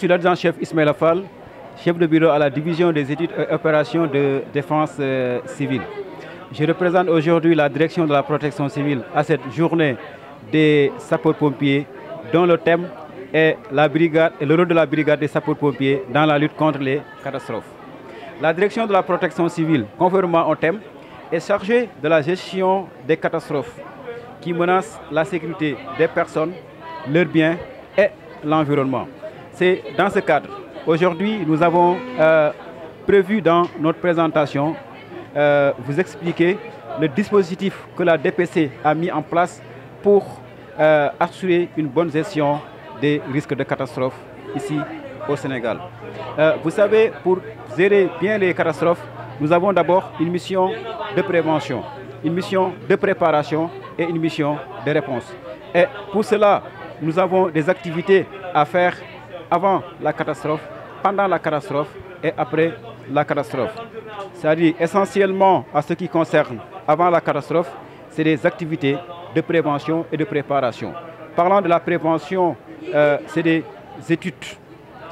suis l'adjudant-chef Ismaël Fall, chef de bureau à la division des études et opérations de défense civile. Je représente aujourd'hui la direction de la protection civile à cette journée des sapeurs-pompiers dont le thème est le rôle de la brigade des sapeurs-pompiers dans la lutte contre les catastrophes. La direction de la protection civile, conformément au thème, est chargée de la gestion des catastrophes qui menacent la sécurité des personnes, leurs biens et l'environnement. C'est dans ce cadre, aujourd'hui, nous avons prévu dans notre présentation vous expliquer le dispositif que la DPC a mis en place pour assurer une bonne gestion des risques de catastrophes ici au Sénégal. Vous savez, pour gérer bien les catastrophes, nous avons d'abord une mission de prévention, une mission de préparation et une mission de réponse. Et pour cela, nous avons des activités à faire avant la catastrophe, pendant la catastrophe et après la catastrophe. C'est-à-dire essentiellement à ce qui concerne avant la catastrophe, c'est des activités de prévention et de préparation. Parlant de la prévention, c'est des études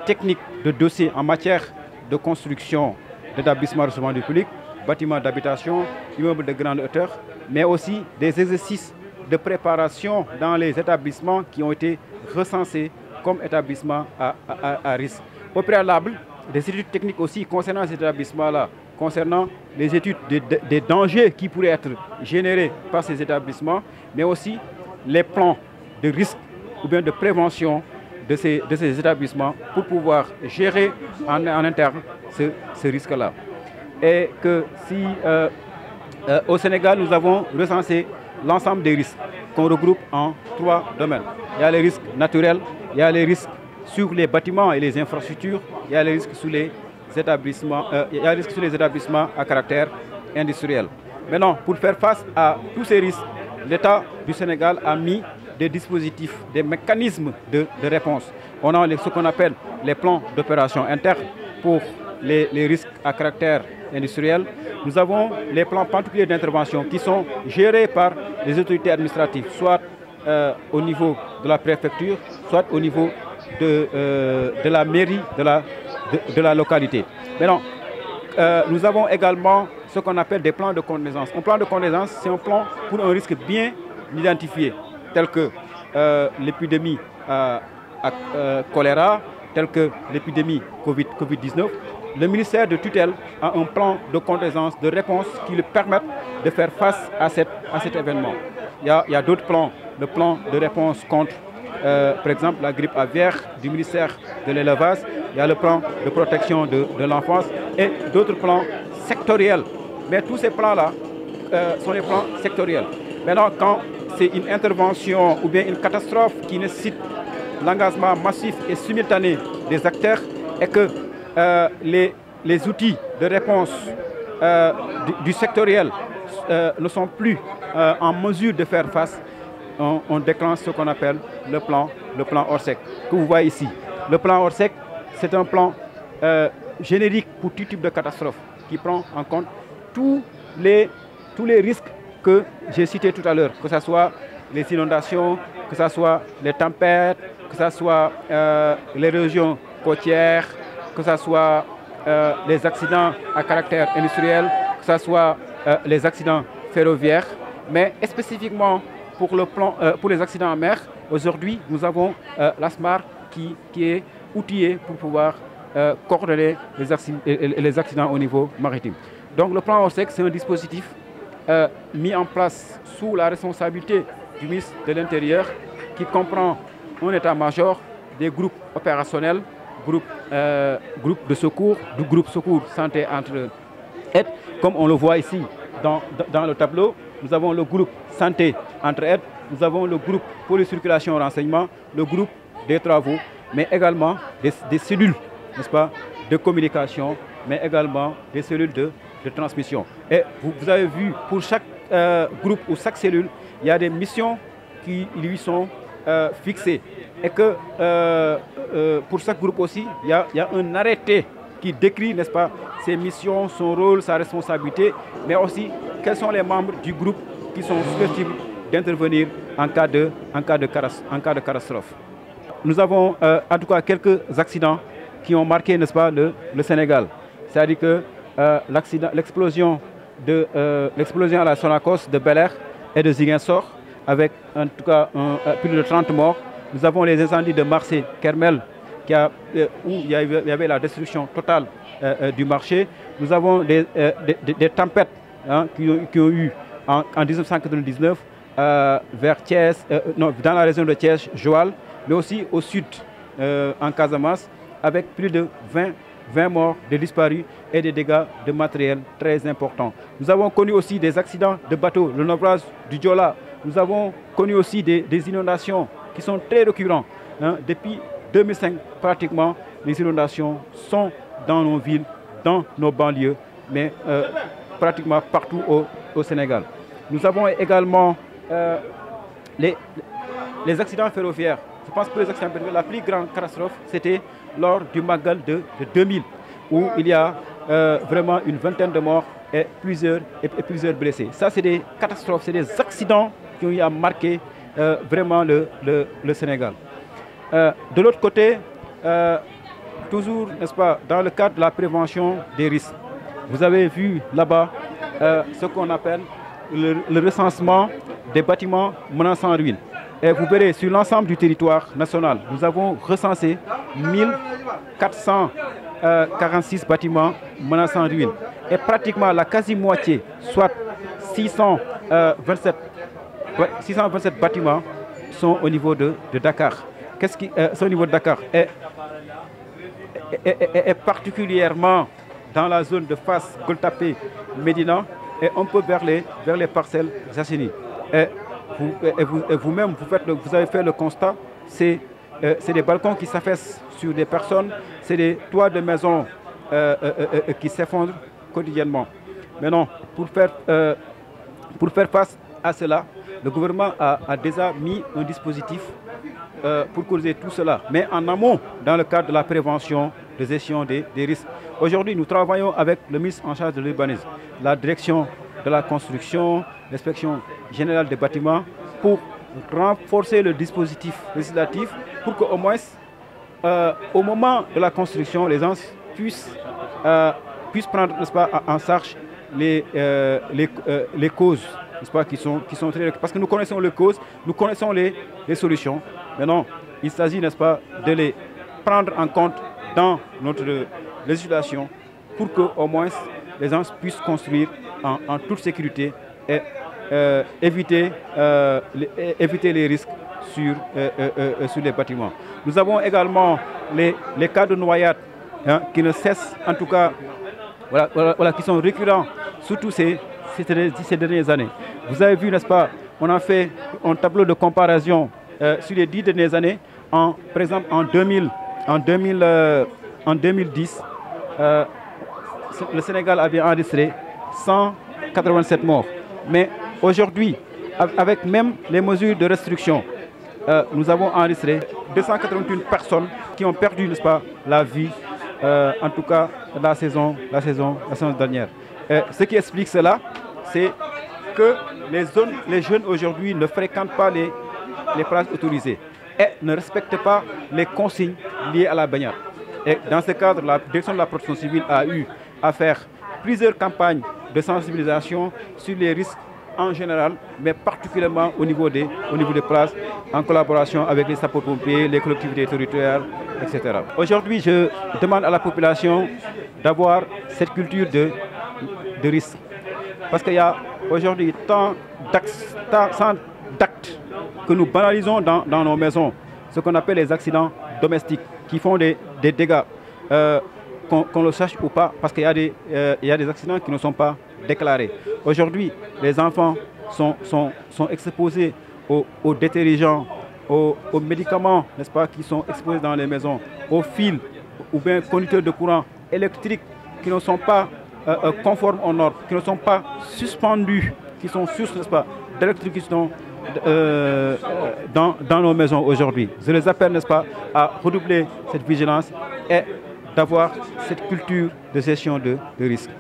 techniques de dossiers en matière de construction d'établissements de recevement du public, bâtiments d'habitation, immeubles de grande hauteur, mais aussi des exercices de préparation dans les établissements qui ont été recensés comme établissements à risque. Au préalable, des études techniques aussi concernant ces établissements-là, concernant les études des dangers qui pourraient être générés par ces établissements, mais aussi les plans de risque ou bien de prévention de ces établissements pour pouvoir gérer en interne ce risque-là. Et que si au Sénégal, nous avons recensé l'ensemble des risques qu'on regroupe en 3 domaines. Il y a les risques naturels, il y a les risques sur les bâtiments et les infrastructures, il y a les risques sur les établissements, à caractère industriel. Maintenant, pour faire face à tous ces risques, l'État du Sénégal a mis des dispositifs, des mécanismes de réponse. On a ce qu'on appelle les plans d'opération interne pour les risques à caractère industriel. Nous avons les plans particuliers d'intervention qui sont gérés par les autorités administratives, soit au niveau de la préfecture, soit au niveau de la mairie de la localité. Maintenant, nous avons également ce qu'on appelle des plans de contingence. Un plan de contingence, c'est un plan pour un risque bien identifié, tel que l'épidémie choléra, tel que l'épidémie Covid-19. Le ministère de tutelle a un plan de contingence, de réponse qui lui permettent de faire face à cet événement. Il y a d'autres plans, le plan de réponse contre, par exemple, la grippe aviaire du ministère de l'élevage. Il y a le plan de protection de l'enfance et d'autres plans sectoriels. Mais tous ces plans-là sont des plans sectoriels. Maintenant, quand c'est une intervention ou bien une catastrophe qui nécessite l'engagement massif et simultané des acteurs et que les outils de réponse du sectoriel ne sont plus en mesure de faire face, on déclenche ce qu'on appelle le plan Orsec, que vous voyez ici. Le plan Orsec, c'est un plan générique pour tout type de catastrophe qui prend en compte tous les risques que j'ai cités tout à l'heure, que ce soit les inondations, que ce soit les tempêtes, que ce soit les régions côtières, que ce soit les accidents à caractère industriel, que ce soit les accidents ferroviaires, mais spécifiquement pour les accidents en mer, aujourd'hui nous avons l'ASMAR qui est outillé pour pouvoir coordonner les accidents au niveau maritime. Donc le plan Orsec, c'est un dispositif mis en place sous la responsabilité du ministre de l'Intérieur qui comprend un état-major, des groupes opérationnels, groupe de secours, du groupe secours santé entre aides, comme on le voit ici dans le tableau. Nous avons le groupe santé entre aides, nous avons le groupe polycirculation renseignement, le groupe des travaux, mais également des cellules, n'est-ce pas, de communication, mais également des cellules de transmission. Et vous avez vu, pour chaque groupe ou chaque cellule, il y a des missions qui lui sont fixées. Et que pour chaque groupe aussi, il y a un arrêté qui décrit, n'est-ce pas, ses missions, son rôle, sa responsabilité, mais aussi quels sont les membres du groupe qui sont susceptibles d'intervenir en cas de catastrophe. nous avons en tout cas quelques accidents qui ont marqué, n'est-ce pas, le Sénégal. C'est-à-dire que l'explosion à la Sonacos de Bel Air et de Ziguinchor, avec en tout cas plus de 30 morts. Nous avons les incendies de Marseille, Kermel, où il y avait la destruction totale du marché. Nous avons des tempêtes qui ont eu en 1999 vers Thiès, dans la région de Thiès, Joal, mais aussi au sud, en Casamance, avec plus de 20 morts, des disparus et des dégâts de matériel très importants. Nous avons connu aussi des accidents de bateaux, le naufrage du Diola. Nous avons connu aussi des inondations qui sont très récurrentes. Depuis 2005, pratiquement, les inondations sont dans nos villes, dans nos banlieues, mais pratiquement partout au Sénégal. Nous avons également les accidents ferroviaires. Je pense que les accidents ferroviaires, la plus grande catastrophe, c'était lors du Magal de 2000, où il y a vraiment une vingtaine de morts et plusieurs blessés. Ça, c'est des catastrophes, c'est des accidents qui ont marqué vraiment le Sénégal. De l'autre côté, toujours, n'est-ce pas, dans le cadre de la prévention des risques, vous avez vu là-bas ce qu'on appelle le recensement des bâtiments menaçant ruine. Et vous verrez, sur l'ensemble du territoire national, nous avons recensé 1446 bâtiments menaçant ruine. Et pratiquement la quasi-moitié, soit 627 bâtiments, sont au niveau de Dakar. Qu'est-ce qui sont au niveau de Dakar et particulièrement dans la zone de Fass, Gueule-Tapée, Médina et un peu vers les parcelles Zassini. Et vous-même, vous avez fait le constat, c'est des balcons qui s'affaissent sur des personnes, c'est des toits de maisons qui s'effondrent quotidiennement. Maintenant, pour faire face à cela, le gouvernement a déjà mis un dispositif pour causer tout cela, mais en amont, dans le cadre de la prévention, de gestion des risques. Aujourd'hui, nous travaillons avec le ministre en charge de l'urbanisme, la direction de la construction, l'inspection générale des bâtiments, pour renforcer le dispositif législatif pour qu'au moins, au moment de la construction, les gens puissent prendre, n'est-ce pas, en charge les causes, n'est-ce pas, qui sont très... Parce que nous connaissons les causes, nous connaissons les solutions. Maintenant, il s'agit, n'est-ce pas, de les prendre en compte dans notre législation pour qu'au moins les gens puissent construire en toute sécurité et éviter les risques sur les bâtiments. Nous avons également les cas de noyade qui ne cessent, en tout cas, qui sont récurrents, surtout ces dernières années. Vous avez vu, n'est-ce pas, on a fait un tableau de comparaison sur les 10 dernières années. Par exemple, en 2010, le Sénégal avait enregistré 187 morts. Mais aujourd'hui, avec même les mesures de restriction, nous avons enregistré 281 personnes qui ont perdu, n'est-ce pas, la vie, en tout cas la saison dernière. Ce qui explique cela, c'est que les jeunes aujourd'hui ne fréquentent pas les places autorisées et ne respectent pas les consignes liées à la baignade. Et dans ce cadre, la direction de la protection civile a eu à faire plusieurs campagnes de sensibilisation sur les risques en général, mais particulièrement au niveau des places, en collaboration avec les sapeurs-pompiers, les collectivités territoriales, etc. Aujourd'hui, je demande à la population d'avoir cette culture de risque. Parce qu'il y a aujourd'hui tant d'actes que nous banalisons dans nos maisons, ce qu'on appelle les accidents domestiques, qui font des dégâts, qu'on le sache ou pas, parce qu'il y a des accidents qui ne sont pas déclarés. Aujourd'hui, les enfants sont exposés aux détergents, aux médicaments, n'est-ce pas, qui sont exposés dans les maisons, aux fils ou bien conducteurs de courant électrique qui ne sont pas conformes aux normes, qui ne sont pas suspendus, qui sont sources, n'est-ce pas, d'électrocution dans nos maisons aujourd'hui. Je les appelle, n'est-ce pas, à redoubler cette vigilance et d'avoir cette culture de gestion de risque.